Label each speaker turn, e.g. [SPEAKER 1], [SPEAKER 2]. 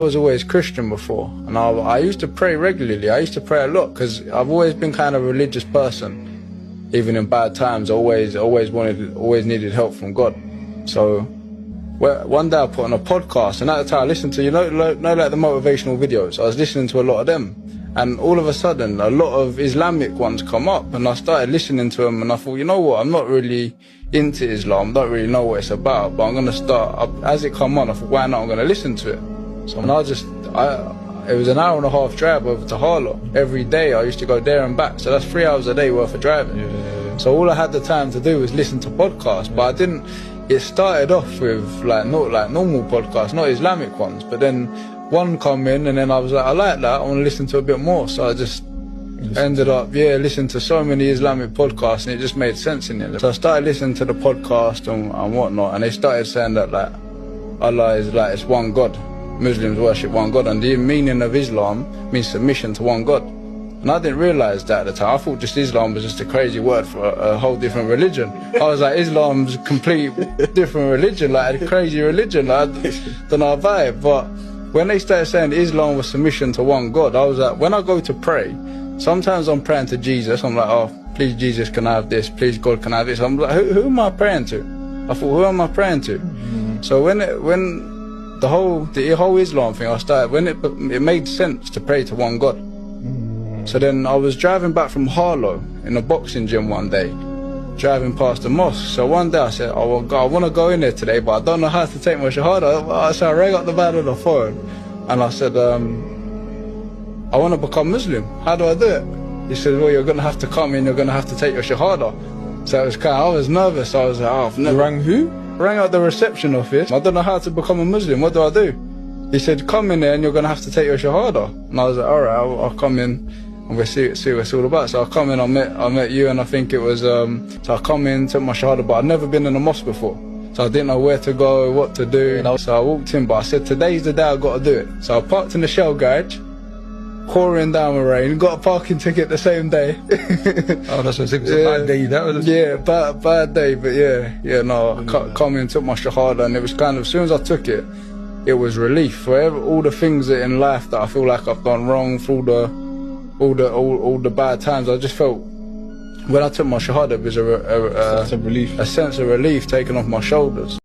[SPEAKER 1] I was always Christian before, and I used to pray regularly. I used to pray a lot because I've always been kind of a religious person. Even in bad times, I always needed help from God. So one day I put on a podcast, and at the time I listened to, like the motivational videos. I was listening to a lot of them, and all of a sudden a lot of Islamic ones come up, and I started listening to them, and I thought, you know what, I'm not really into Islam, don't really know what it's about, but I'm going to start, as it come on, I thought, why not, I'm going to listen to it. So it was an hour and a half drive over to Harlow. Every day I used to go there and back, so that's 3 hours a day worth of driving. Yeah. So all I had the time to do was listen to podcasts, but I didn't. It started off with not like normal podcasts, not Islamic ones, but then one come in, and then I was like, I like that, I want to listen to a bit more. So I just ended up listening to so many Islamic podcasts, and it just made sense in it. So I started listening to the podcast and whatnot, and they started saying that like Allah is like, it's one God. Muslims worship one God, and the meaning of Islam means submission to one God. And I didn't realise that at the time. I thought just Islam was just a crazy word for a whole different religion. I was like, Islam's a complete different religion, like a crazy religion, like, I don't know about it. But when they started saying Islam was submission to one God, I was like, when I go to pray, sometimes I'm praying to Jesus, I'm like, oh, please Jesus, can I have this? Please God, can I have this? I'm like, who am I praying to? I thought, who am I praying to? So when the whole Islam thing, I started, when it made sense to pray to one God. So then I was driving back from Harlow in a boxing gym one day, driving past the mosque. So one day I said, I want to go in there today, but I don't know how to take my shahada. So I rang up the man on the phone, and I said, I want to become Muslim. How do I do it? He said, well, you're going to have to come in, you're going to have to take your shahada. So it was I was nervous. I was like, oh, I've never...
[SPEAKER 2] You rang who?
[SPEAKER 1] Rang out the reception office. I don't know how to become a Muslim. What do I do? He said, come in there and you're going to have to take your shahada. And I was like, all right, I'll come in and we'll see what it's all about. So I come in, I met you, and I think it was, so I come in, took my shahada, but I'd never been in a mosque before. So I didn't know where to go, what to do. So I walked in, but I said, today's the day I got to do it. So I parked in the Shell garage, pouring down the rain, got a parking ticket the same day.
[SPEAKER 2] Oh, that's what it was. A bad day, that was.
[SPEAKER 1] Yeah, bad day, but I come in, took my shahada, and it was kind of, as soon as I took it, it was relief for all the things that in life that I feel like I've done wrong, for all the bad times. I just felt when I took my shahada, it was a sense of relief taken off my shoulders.